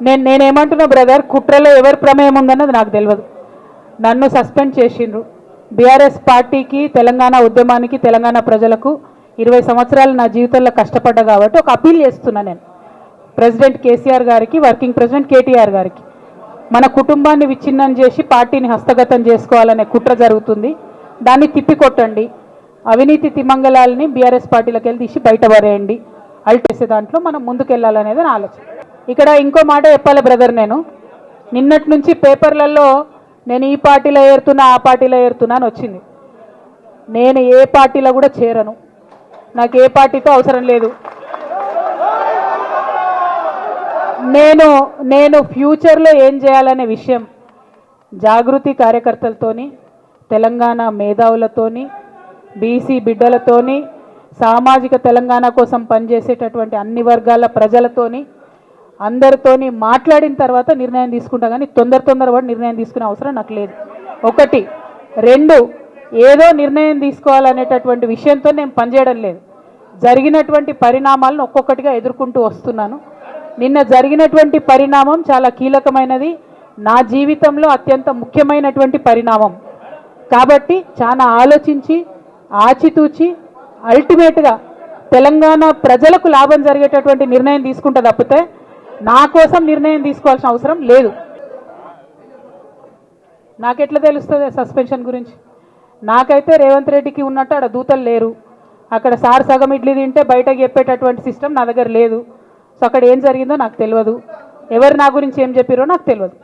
నేనేమంటున్నా బ్రదర్, కుట్రలో ఎవరి ప్రమేయం ఉందన్నది నాకు తెలియదు. నన్ను సస్పెండ్ చేసిండ్రు. బీఆర్ఎస్ పార్టీకి, తెలంగాణ ఉద్యమానికి, తెలంగాణ ప్రజలకు 20 సంవత్సరాలు నా జీవితంలో కష్టపడ్డా కాబట్టి ఒక అప్పీల్ చేస్తున్నా నేను ప్రెసిడెంట్ కేసీఆర్ గారికి, వర్కింగ్ ప్రెసిడెంట్ కేటీఆర్ గారికి. మన కుటుంబాన్ని విచ్ఛిన్నం చేసి పార్టీని హస్తగతం చేసుకోవాలనే కుట్ర జరుగుతుంది. దాన్ని తిప్పికొట్టండి. అవినీతి తిమంగళాలని బీఆర్ఎస్ పార్టీలకు వెళ్ళి తీసి బయటపడేయండి. అల్టేసే దాంట్లో మనం ముందుకెళ్ళాలనేది నా ఆలోచన. ఇక్కడ ఇంకో మాట చెప్పాలి బ్రదర్, నేను నిన్నటి నుంచి పేపర్లలో నేను ఈ పార్టీలో ఏరుతున్నా, ఆ పార్టీలో ఏరుతున్నా అని వచ్చింది. నేను ఏ పార్టీలో కూడా చేరను. నాకు ఏ పార్టీతో అవసరం లేదు. నేను ఫ్యూచర్లో ఏం చేయాలనే విషయం జాగృతి కార్యకర్తలతోని, తెలంగాణ మేధావులతోని, బీసీ బిడ్డలతోని, సామాజిక తెలంగాణ కోసం పనిచేసేటటువంటి అన్ని వర్గాల ప్రజలతోని, అందరితోని మాట్లాడిన తర్వాత నిర్ణయం తీసుకుంటా. కానీ తొందరపడి నిర్ణయం తీసుకునే అవసరం నాకు లేదు. ఒకటి. రెండు, ఏదో నిర్ణయం తీసుకోవాలనేటటువంటి విషయంతో నేను పనిచేయడం లేదు. జరిగినటువంటి పరిణామాలను ఒక్కొక్కటిగా ఎదుర్కొంటూ వస్తున్నాను. నిన్న జరిగినటువంటి పరిణామం చాలా కీలకమైనది, నా జీవితంలో అత్యంత ముఖ్యమైనటువంటి పరిణామం. కాబట్టి చాలా ఆలోచించి, ఆచితూచి, అల్టిమేట్గా తెలంగాణ ప్రజలకు లాభం జరిగేటటువంటి నిర్ణయం తీసుకుంటే తప్పితే నా కోసం నిర్ణయం తీసుకోవాల్సిన అవసరం లేదు. నాకెట్లా తెలుస్తుంది సస్పెన్షన్ గురించి? నాకైతే రేవంత్ రెడ్డికి ఉన్నట్టు అక్కడ దూతలు లేరు. అక్కడ సార్ సగం ఇడ్లీ తింటే బయటకు చెప్పేటటువంటి సిస్టమ్ నా దగ్గర లేదు. సో అక్కడ ఏం జరిగిందో నాకు తెలియదు, ఎవరు నా గురించి ఏం చెప్పారో నాకు తెలియదు.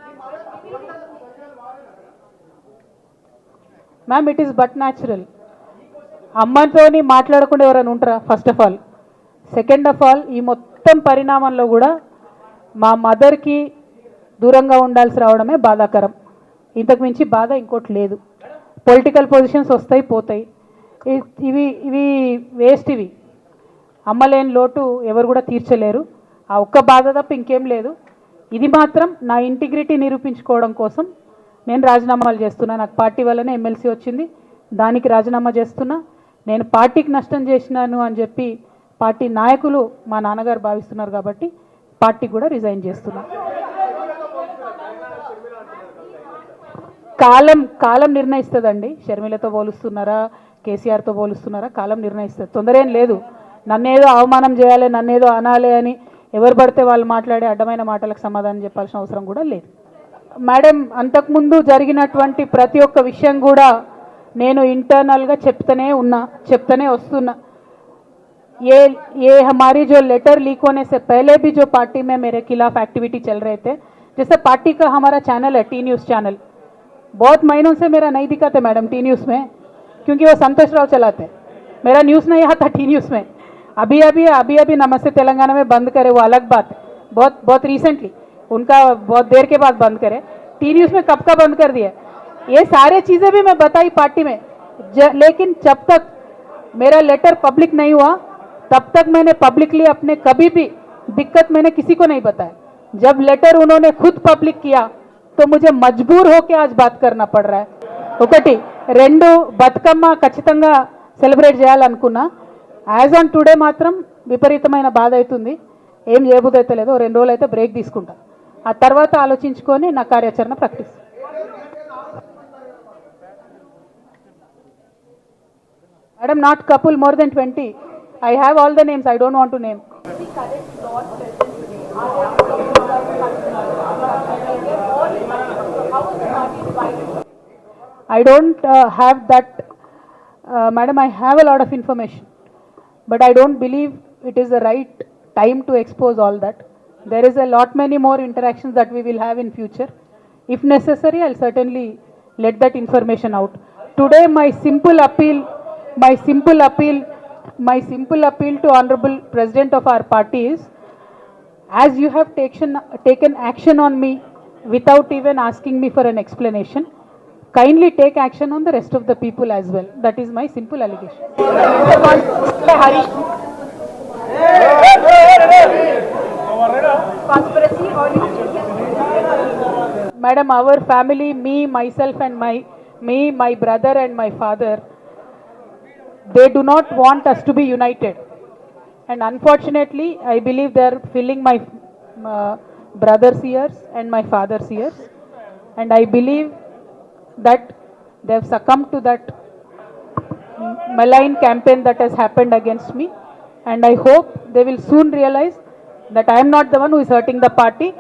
Ma'am, it is but natural. అమ్మతోని మాట్లాడకుండా ఎవరైనా ఉంటారా? First of all. Second of all, ఈ మొత్తం పరిణామంలో కూడా మా మదర్కి దూరంగా ఉండాల్సి రావడమే బాధాకరం. ఇంతకు మించి బాధ ఇంకోటి లేదు. పొలిటికల్ పొజిషన్స్ వస్తాయి పోతాయి, ఇవి వేస్ట్. ఇవి అమ్మలేని లోటు ఎవరు కూడా తీర్చలేరు. ఆ ఒక్క బాధ తప్ప ఇంకేం లేదు. ఇది మాత్రం నా ఇంటిగ్రిటీ నిరూపించుకోవడం కోసం నేను రాజీనామాలు చేస్తున్నా. నాకు పార్టీ వల్లనే ఎమ్మెల్సీ వచ్చింది, దానికి రాజీనామా చేస్తున్నా. నేను పార్టీకి నష్టం చేసినాను అని చెప్పి పార్టీ నాయకులు మా నాన్నగారు భావిస్తున్నారు కాబట్టి పార్టీ కూడా రిజైన్ చేస్తున్నా. కాలం నిర్ణయిస్తుందండి. షర్మిలతో పోలుస్తున్నారా, కేసీఆర్తో పోలుస్తున్నారా? కాలం నిర్ణయిస్తుంది. తొందర ఏం లేదు. నన్నేదో అవమానం చేయాలి, నన్నేదో అనాలి అని ఎవరు పడితే వాళ్ళు మాట్లాడే అడ్డమైన మాటలకు సమాధానం చెప్పాల్సిన అవసరం కూడా లేదు. మేడం, అంతకుముందు జరిగినటువంటి ప్రతి ఒక్క విషయం కూడా నేను ఇంటర్నల్గా చెప్తూనే వస్తున్నా. ये हमारी जो लेटर लीक होने से पहले भी जो पार्टी में मेरे खिलाफ एक्टिविटी चल रहे थे, जैसे पार्टी का हमारा चैनल है टी न्यूज़ चैनल, बहुत महीनों से मेरा नहीं दिखाते मैडम टी न्यूज़ में, क्योंकि वो संतोष राव चलाते हैं. मेरा न्यूज़ नहीं आता टी न्यूज़ में. अभी नमस्ते तेलंगाना में बंद करे, वो अलग बात है. बहुत रिसेंटली उनका बहुत देर के बाद बंद करे. टी न्यूज़ में कब का बंद कर दिया? ये सारे चीज़ें भी मैं बताई पार्टी में, लेकिन जब तक मेरा लेटर पब्लिक नहीं हुआ तब तक मैंने पब्लिकली अपने कभी भी दिक्कत मैंने किसी को नहीं बताया. जब लेटर उन्होंने खुद पब्लिक किया तो मुझे मजबूर होकर आज बात करना पड़ रहा है. ఒకటి. రెండు, బతుకమ్మ ఖచ్చితంగా సెలబ్రేట్ చేయాలనుకున్నా. యాజ్ ఆన్ టుడే మాత్రం విపరీతమైన బాధ అవుతుంది. ఏం చేయబుద్ధి అయితే లేదు. 2 రోజులు అయితే బ్రేక్ తీసుకుంటా. ఆ తర్వాత ఆలోచించుకొని నా కార్యాచరణ ప్రకటిస్తాను. Madam, not couple, more than 20. I have all the names. I don't want to name. I don't have that. Madam, I have a lot of information, but I don't believe it is the right time to expose all that. There is a lot many more interactions that we will have in future. If necessary, I'll certainly let that information out. Today, my simple appeal to Honorable President of our party is, as you have taken action on me without even asking me for an explanation, kindly take action on the rest of the people as well. That is my simple allegation. Madam, our family, me, myself and my brother and my father, they do not want us to be united, and unfortunately I believe they are filling brother's years and my father's years. And I believe that they have succumbed to that malign campaign that has happened against me. And I hope they will soon realize that I am not the one who is hurting the party.